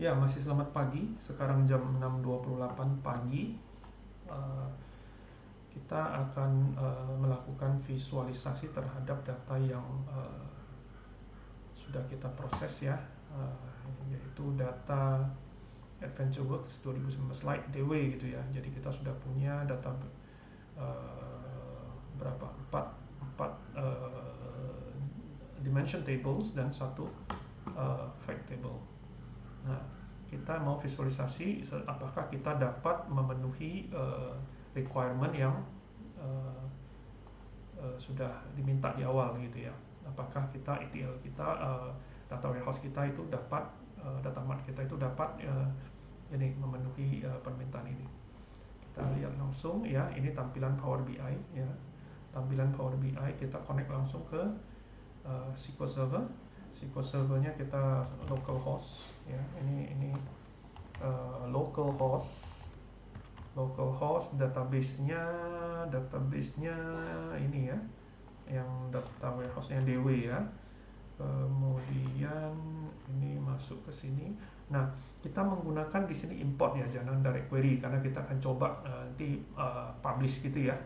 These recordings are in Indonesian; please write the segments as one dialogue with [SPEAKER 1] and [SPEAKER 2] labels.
[SPEAKER 1] Ya, masih selamat pagi. Sekarang jam 6.28 pagi. Eh, kita akan melakukan visualisasi terhadap data yang sudah kita proses ya, yaitu data AdventureWorks 2019 Lite DW gitu ya. Jadi kita sudah punya data berapa? 4 dimension tables dan satu fact table. Nah, kita mau visualisasi apakah kita dapat memenuhi requirement yang uh, sudah diminta di awal gitu ya. Apakah kita ETL kita, data warehouse kita itu dapat, data mart kita itu dapat ini memenuhi permintaan ini. Kita lihat langsung ya, ini tampilan Power BI ya. Tampilan Power BI kita connect langsung ke SQL Server. SQL Servernya kita localhost ya. Ini localhost database-nya ini ya, yang data warehouse-nya DW ya. Kemudian ini masuk ke sini. Nah, kita menggunakan di sini import ya, jangan direct query karena kita akan coba nanti publish gitu ya.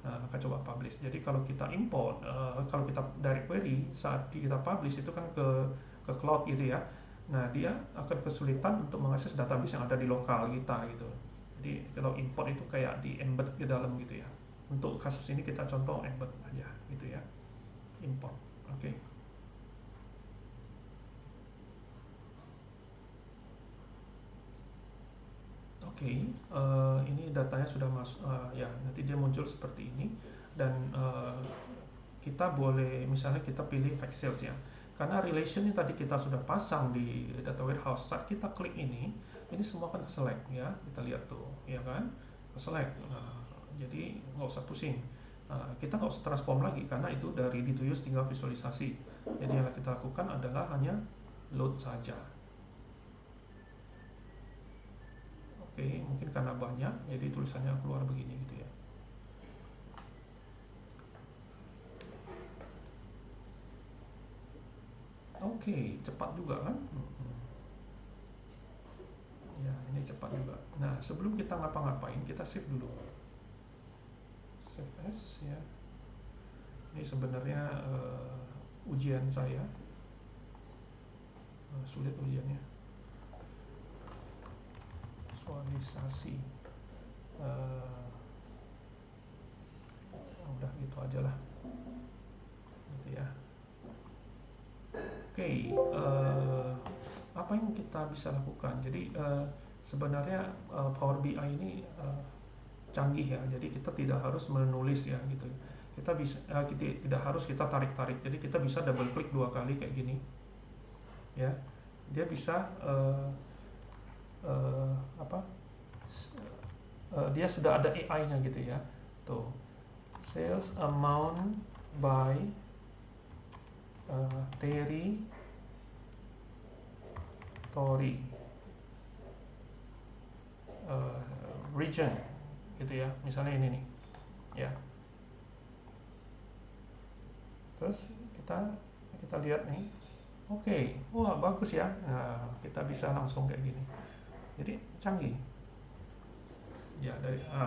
[SPEAKER 1] Akan coba publish. Jadi kalau kita import, kalau kita direct query saat kita publish itu kan ke cloud gitu ya. Nah, dia akan kesulitan untuk mengakses database yang ada di lokal kita gitu. Jadi kalau import itu kayak di embed ke dalam gitu ya. Untuk kasus ini kita contoh embed aja gitu ya. Import. Oke. Oke, ini datanya sudah masuk, ya nanti dia muncul seperti ini dan kita boleh misalnya kita pilih fact sales ya, karena relation ini tadi kita sudah pasang di data warehouse. Saat kita klik ini semua kan ke select ya, kita lihat tuh ya kan, ke select. Jadi nggak usah pusing, kita nggak usah transform lagi karena itu dari ready to use, tinggal visualisasi. Jadi yang kita lakukan adalah hanya load saja. Oke, mungkin karena banyak, jadi tulisannya keluar begini gitu ya. Oke, cepat juga kan? Ya, ini cepat juga. Nah, sebelum kita ngapa-ngapain, kita save dulu. Save as ya. Ini sebenarnya ujian saya, sulit ujiannya. Visualisasi. Udah gitu aja lah, gitu ya. Oke, apa yang kita bisa lakukan? Jadi sebenarnya Power BI ini canggih ya. Jadi kita tidak harus menulis ya gitu. Kita bisa kita tidak harus kita tarik-tarik. Jadi kita bisa double klik 2 kali kayak gini. Ya. Dia bisa apa? Dia sudah ada AI-nya gitu ya. Tuh. Sales amount by territory region gitu ya, misalnya ini nih ya. Terus kita lihat nih, oke, wah bagus ya. Nah, kita bisa langsung kayak gini, jadi canggih ya.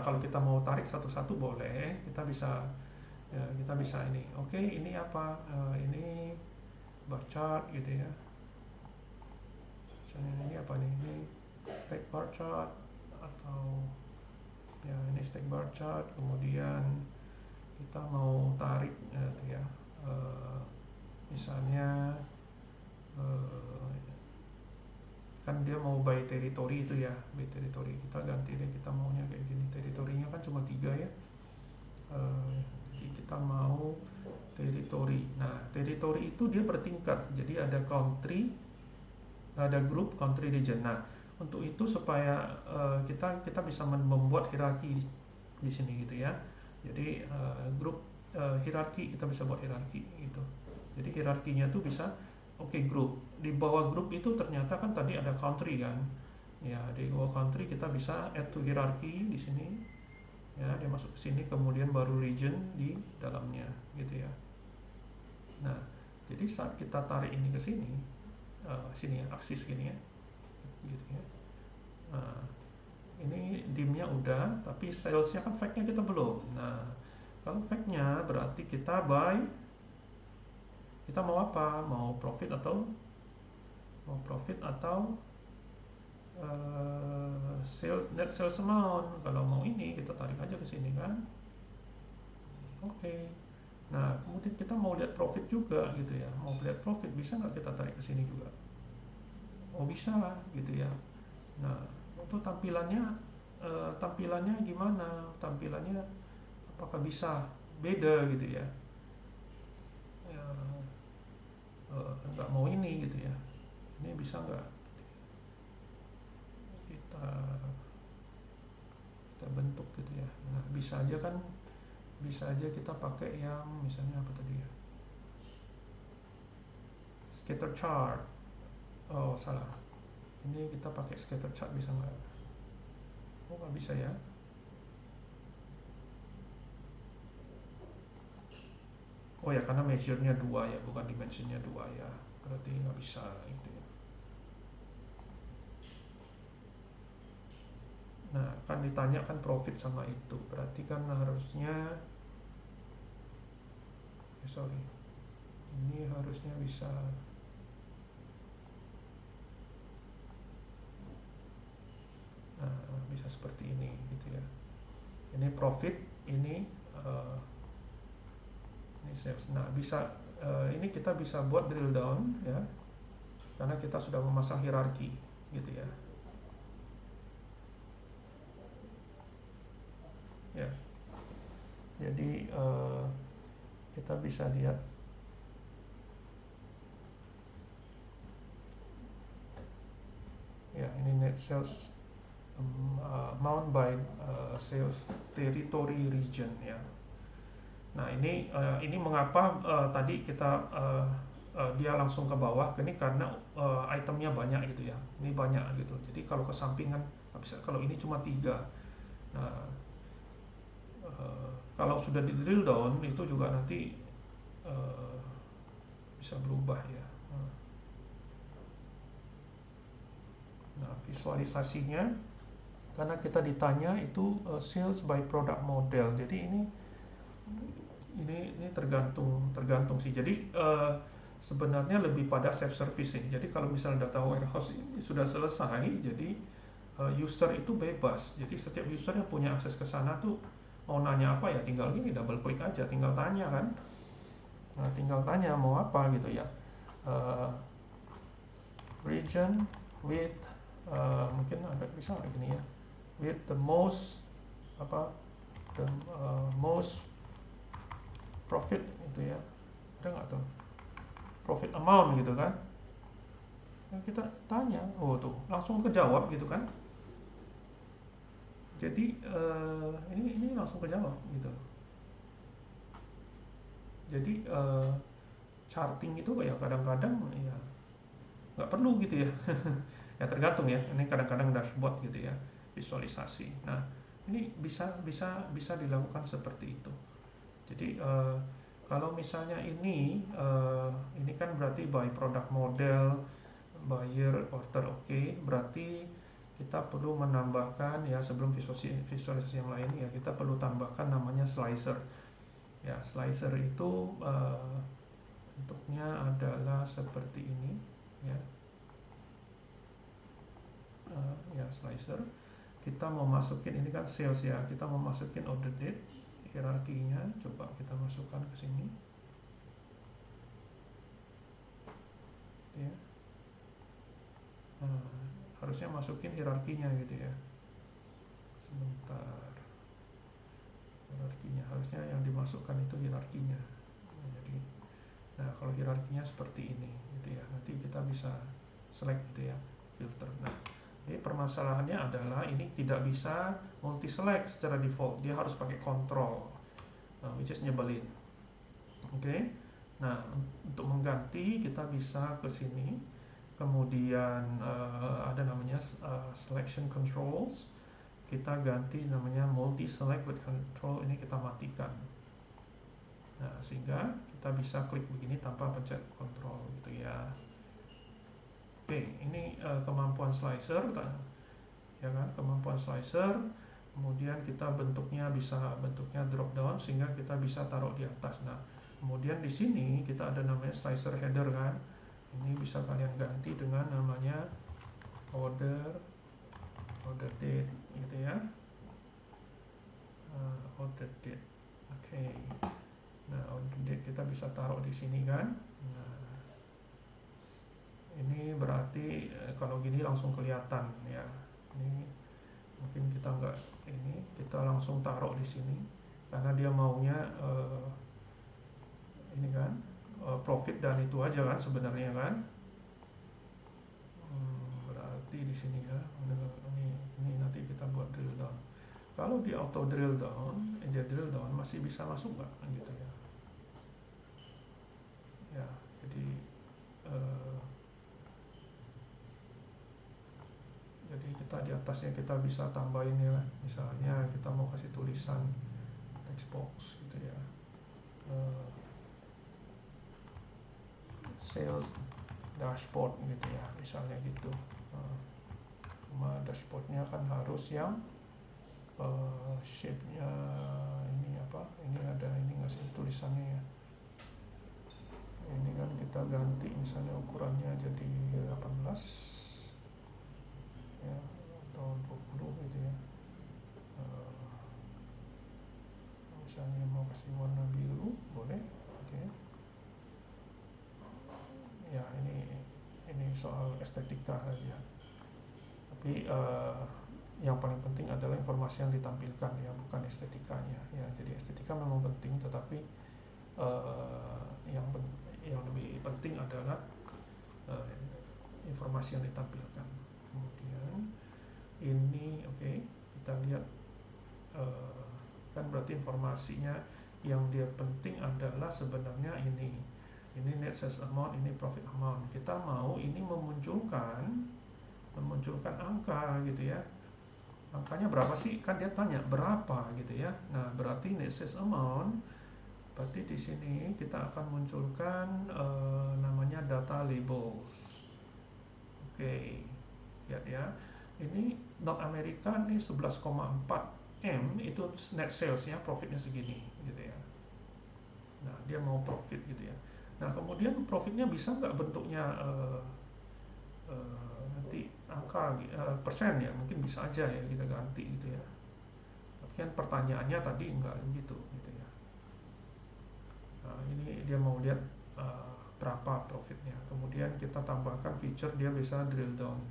[SPEAKER 1] Kalau kita mau tarik satu-satu boleh, kita bisa ya, kita bisa ini. Oke, ini apa, ini bar chart gitu ya. Misalnya ini apa nih, ini stack bar chart atau ya ini stack bar chart. Kemudian kita mau tarik ya, misalnya kan dia mau by territory itu ya, by territory. Kita ganti deh, kita maunya kayak gini. Teritorinya kan cuma 3 ya. Jadi kita mau territory. Nah, territory itu dia bertingkat. Jadi ada country, ada group, country, region. Nah, untuk itu supaya kita bisa membuat hierarki di sini gitu ya. Jadi grup hierarki, kita bisa buat hierarki gitu. Jadi hierarkinya tuh bisa grup. Di bawah grup itu ternyata kan tadi ada country kan. Ya, di bawah country kita bisa add to hierarki di sini. Ya, dia masuk ke sini, kemudian baru region di dalamnya gitu ya. Nah, jadi saat kita tarik ini ke sini, sini ya, aksis gini ya. gitu ya. Nah, ini dimnya udah, tapi salesnya kan fact-nya kita belum. Nah, kalau fact-nya berarti kita buy, kita mau apa? Mau profit atau sales, net sales amount. Kalau mau ini kita tarik aja ke sini kan. Oke. Nah, kemudian kita mau lihat profit juga gitu ya. Mau lihat profit bisa nggak kita tarik ke sini juga? Oh bisa lah gitu ya. Nah, untuk tampilannya gimana? Tampilannya apakah bisa beda gitu ya? Ya, nggak mau ini gitu ya. Ini bisa nggak kita kita bentuk gitu ya? Nah, bisa aja kan? Bisa aja kita pakai yang misalnya apa tadi ya? Scatter chart. Oh salah. Ini kita pakai scatter chart bisa nggak? Oh nggak bisa ya. Oh ya karena measure-nya 2 ya, bukan dimensionnya 2 ya. Berarti nggak bisa gitu ya. Nah kan ditanya kan profit sama itu. Berarti kan harusnya sorry. Ini harusnya bisa bisa seperti ini gitu ya. Ini profit, ini uh, ini sales. Nah bisa ini kita bisa buat drill down ya, karena kita sudah memasang hierarki gitu ya. Ya, jadi kita bisa lihat ya ini net sales amount by sales territory region ya. Nah ini mengapa tadi kita dia langsung ke bawah ini karena itemnya banyak gitu ya. Ini banyak gitu. Jadi kalau kesampingan bisa, kalau ini cuma 3. Nah kalau sudah di drill down itu juga nanti uh, bisa berubah ya. Nah visualisasinya karena kita ditanya itu sales by product model. Jadi ini tergantung sih. Jadi sebenarnya lebih pada self servicing. Jadi kalau misalnya data warehouse ini sudah selesai, jadi user itu bebas. Jadi setiap user yang punya akses ke sana tuh mau nanya apa ya tinggal gini double klik aja, tinggal tanya kan. Nah, tinggal tanya mau apa gitu ya. Uh, region with mungkin ada bisa kayak gini ya. With the most apa the most profit itu ya. Ada nggak tuh? Profit amount gitu kan. Nah, kita tanya, oh tuh langsung kejawab gitu kan. Jadi ini langsung kejawab gitu. Jadi charting itu ya kadang-kadang ya nggak perlu gitu ya. Ya tergantung ya. Ini kadang-kadang dashboard gitu ya, visualisasi. Nah ini bisa dilakukan seperti itu. Jadi kalau misalnya ini kan berarti by product model, buyer order oke. Berarti kita perlu menambahkan ya sebelum visualisasi yang lain ya kita perlu tambahkan namanya slicer. Ya slicer itu bentuknya adalah seperti ini ya. Ya slicer. Kita mau masukin ini kan sales ya. Kita mau masukin order date hierarkinya. Coba kita masukkan ke sini. Ya. Nah, harusnya masukin hierarkinya gitu ya. Sebentar. Hierarkinya harusnya yang dimasukkan itu hierarkinya. Nah, kalau hierarkinya seperti ini gitu ya. Nanti kita bisa select gitu ya, filter. Nah, jadi permasalahannya adalah ini tidak bisa multi select secara default. Dia harus pakai control. Which is nyebelin. Oke. Nah, untuk mengganti kita bisa ke sini. Kemudian ada namanya selection controls. Kita ganti namanya multi select with control, ini kita matikan. Nah, sehingga kita bisa klik begini tanpa pencet kontrol gitu ya. Oke, ini kemampuan slicer, ya kan, kemampuan slicer. Kemudian kita bentuknya drop down sehingga kita bisa taruh di atas. Nah, kemudian di sini kita ada namanya slicer header kan. Ini bisa kalian ganti dengan namanya order date gitu ya. Order date. Oke. Nah, order date kita bisa taruh di sini kan. Nah, ini berarti kalau gini langsung kelihatan ya. Ini mungkin kita nggak, ini kita langsung taruh di sini karena dia maunya ini kan profit dan itu aja kan sebenarnya kan. Berarti di sini ya, ini nanti kita buat drill down. Kalau di auto drill down, dia drill down masih bisa masuk nggak gitu ya. Ya, jadi kita di atasnya kita bisa tambahin ya, misalnya kita mau kasih tulisan text box gitu ya, sales dashboard gitu ya, misalnya gitu. Cuma dashboardnya kan harus yang shape-nya ini apa? Ini ada ini nggak sih tulisannya ya? Ini kan kita ganti misalnya ukurannya jadi 18 ya atau 20 gitu ya. Misalnya mau kasih warna biru boleh, oke. Ya ini soal estetika saja. Tapi yang paling penting adalah informasi yang ditampilkan ya, bukan estetikanya ya. Jadi estetika memang penting, tetapi yang lebih penting adalah informasi yang ditampilkan. Kemudian ini oke, kita lihat kan berarti informasinya yang dia penting adalah sebenarnya ini net sales amount, ini profit amount. Kita mau ini memunculkan angka gitu ya. Angkanya berapa sih? Kan dia tanya berapa gitu ya. Nah, berarti net sales amount, berarti di sini kita akan munculkan namanya data labels. Oke. Lihat ya. Ini North America nih 11,4 M itu net sales ya, profitnya segini gitu ya. Nah, dia mau profit gitu ya. Nah, kemudian profitnya bisa nggak bentuknya nanti angka persen ya, mungkin bisa aja ya kita ganti gitu ya. Tapi kan pertanyaannya tadi enggak gitu ya. Nah, ini dia mau lihat berapa profitnya. Kemudian kita tambahkan feature dia bisa drill down.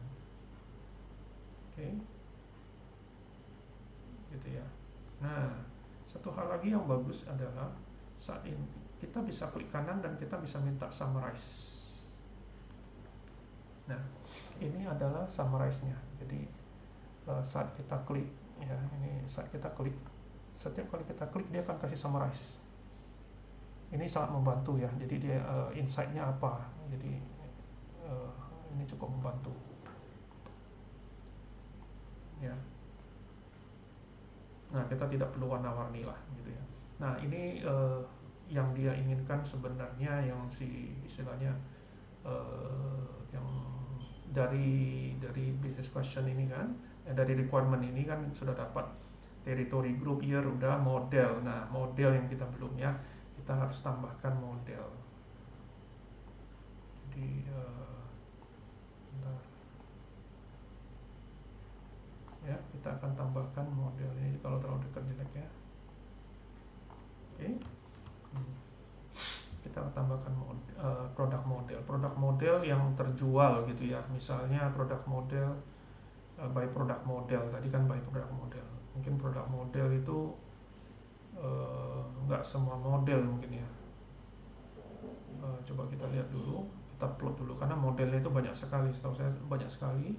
[SPEAKER 1] Oke. Gitu ya. Nah, satu hal lagi yang bagus adalah saat ini kita bisa klik kanan dan kita bisa minta summarize. Nah, ini adalah summarize-nya. Jadi saat kita klik ya, ini saat kita klik, setiap kali kita klik dia akan kasih summarize. Ini sangat membantu ya. Jadi dia insight-nya apa. Jadi ini cukup membantu. Ya. Nah, kita tidak perlu warna-warni lah gitu ya. Nah, ini yang dia inginkan sebenarnya, yang istilahnya yang dari business question ini kan, dari requirement ini kan sudah dapat territory group year, udah model. Nah, model yang kita belum ya, kita harus tambahkan model. Jadi bentar. Ya, kita akan tambahkan model ini, kalau terlalu dekat jelek ya. Oke. Kita tambahkan produk model yang terjual gitu ya. Misalnya produk model by produk model, tadi kan by produk model. Mungkin produk model itu nggak semua model mungkin ya. Coba kita lihat dulu, kita plot dulu karena modelnya itu banyak sekali, setahu saya banyak sekali.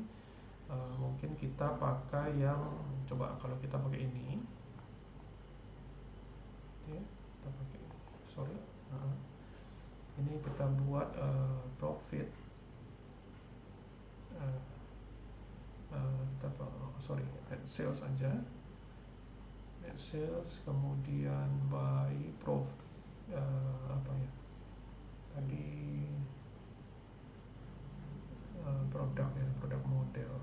[SPEAKER 1] Mungkin kita pakai yang, coba kalau kita pakai ini ya, kita pakai sorry ini kita buat profit kita net sales aja, net sales, kemudian by apa ya tadi produk ya, produk model.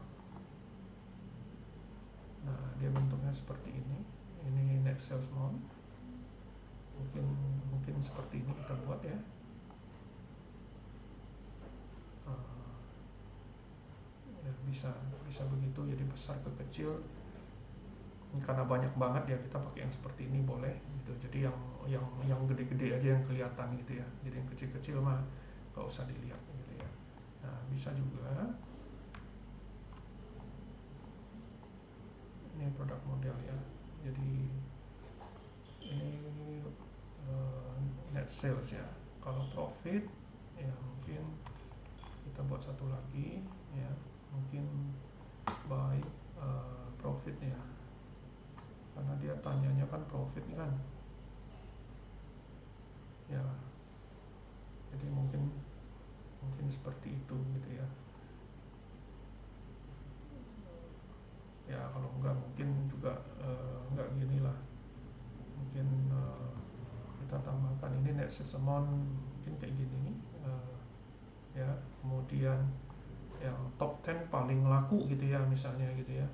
[SPEAKER 1] Nah, dia bentuknya seperti ini net sales amount. Mungkin seperti ini kita buat ya. Ya bisa begitu, jadi besar ke kecil. Karena banyak banget ya, kita pakai yang seperti ini boleh gitu. Jadi yang gede-gede aja yang kelihatan gitu ya. Jadi yang kecil-kecil mah nggak usah dilihat gitu ya. Nah, bisa juga ini produk model ya. Jadi ini net sales ya. Kalau profit ya mungkin kita buat satu lagi ya, mungkin by profit ya, karena dia tanyanya kan profit kan ya. Jadi mungkin seperti itu gitu ya. Ya kalau enggak mungkin juga enggak gini lah, mungkin kita tambahkan ini net sales amount mungkin kayak gini ya. Kemudian yang top 10 paling laku gitu ya, misalnya gitu ya.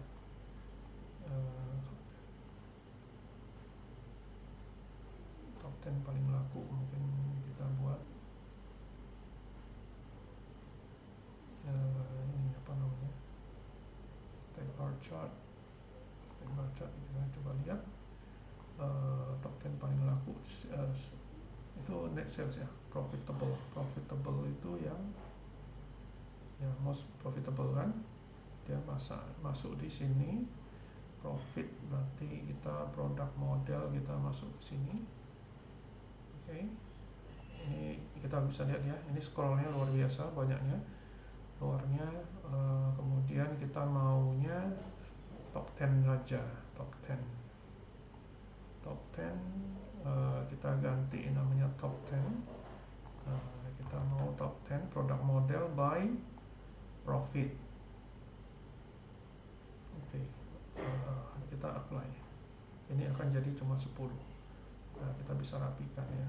[SPEAKER 1] Top 10 paling laku mungkin kita buat ini apa namanya, step bar chart kita coba lihat. Top 10 paling laku itu net sales ya. Profitable itu yang most profitable kan, dia masuk di sini. Profit berarti kita produk model kita masuk ke sini. Oke. Ini kita bisa lihat ya, ini scrollnya luar biasa banyaknya luarnya. Kemudian kita maunya top 10 saja. Top 10 kita ganti namanya top 10. Kita mau top 10 produk model by profit. Oke. Kita apply, ini akan jadi cuma 10. Nah, kita bisa rapikan ya.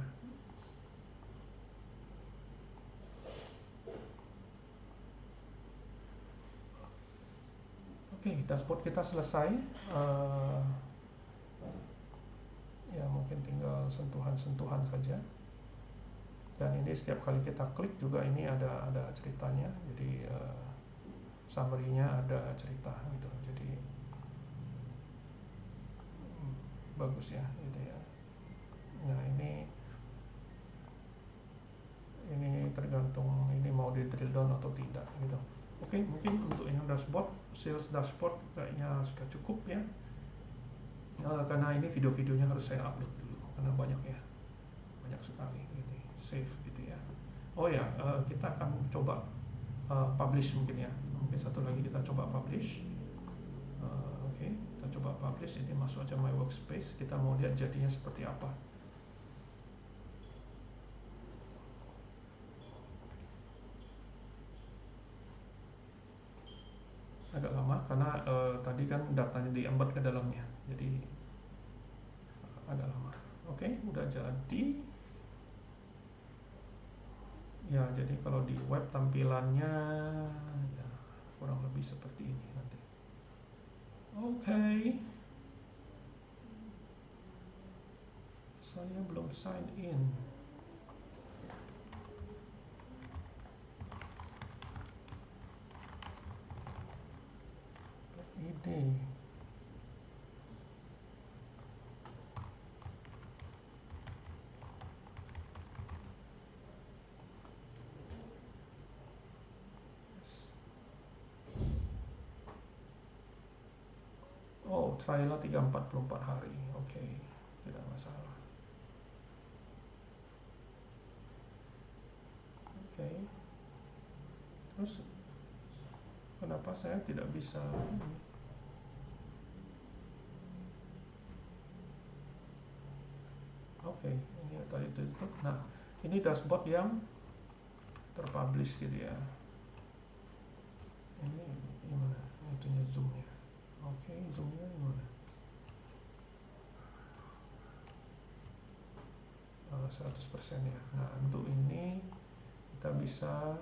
[SPEAKER 1] Oke, dashboard kita selesai. Ya mungkin tinggal sentuhan-sentuhan saja. Dan ini setiap kali kita klik juga ini ada ceritanya. Jadi summary-nya ada cerita gitu. Jadi bagus ya gitu ya. Nah, ini tergantung ini mau di drill down atau tidak gitu. Oke, mungkin untuk yang dashboard, sales dashboard kayaknya sudah cukup ya. Karena ini video-videonya harus saya upload dulu karena banyak sekali gitu. Save gitu ya. Oh ya, kita akan coba publish mungkin ya. Mungkin satu lagi kita coba publish. Oke, kita coba publish. Ini masuk aja my workspace. Kita mau lihat jadinya seperti apa. Agak lama karena tadi kan datanya di embed ke dalamnya, jadi agak lama. Oke, udah jadi ya. Jadi kalau di web tampilannya ya kurang lebih seperti ini nanti. Oke, saya belum sign in. Ide. Oh, trialnya 3-4 hari. Oke, tidak masalah. Oke. Terus kenapa saya tidak bisa ini? Oke, ini tadi tutup. Nah, ini dashboard yang terpublish gitu ya. Ini gimana? Itunya zoomnya. Oke, zoomnya gimana? 100% ya. Nah, untuk ini kita bisa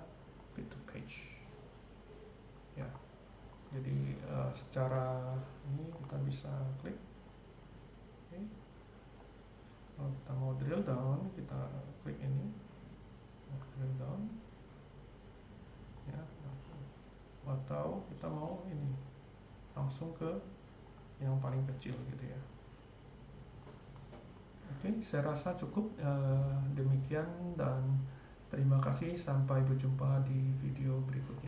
[SPEAKER 1] fit to page. ya. Jadi secara ini kita bisa klik. Oke. Kalau kita mau drill down, kita klik ini, drill down, ya. Atau kita mau ini langsung ke yang paling kecil gitu ya. Oke, saya rasa cukup demikian, dan terima kasih, sampai berjumpa di video berikutnya.